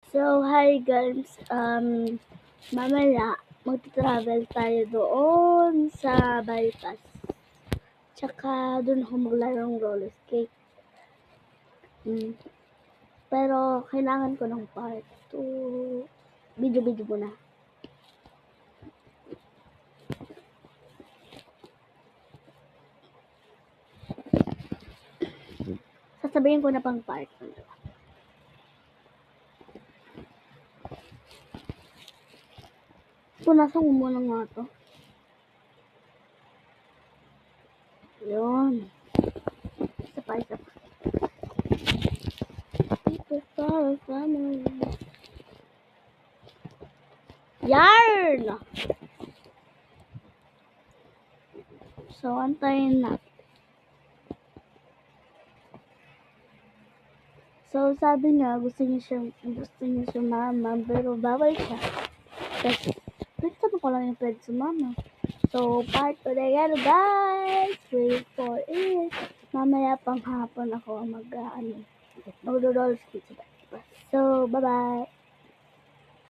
So, hi guys. Mamaya, magta-travel tayo doon sa bypass. Tsaka, doon ako maglarong roller skate. Pero, kailangan ko ng part to video-video muna. Sasabihin ko na pang part. Punasan ko muna nga to. Yun. Isa pa. Yarn! So, antayin natin. So, sabi niya, gusto niya sumama, pero bawal siya. Kasi, gusto ko lang yung pwede sumama. So, part today yan, guys! Wait for it. Mamaya pang hapon ako mag-roll skate. So, bye-bye!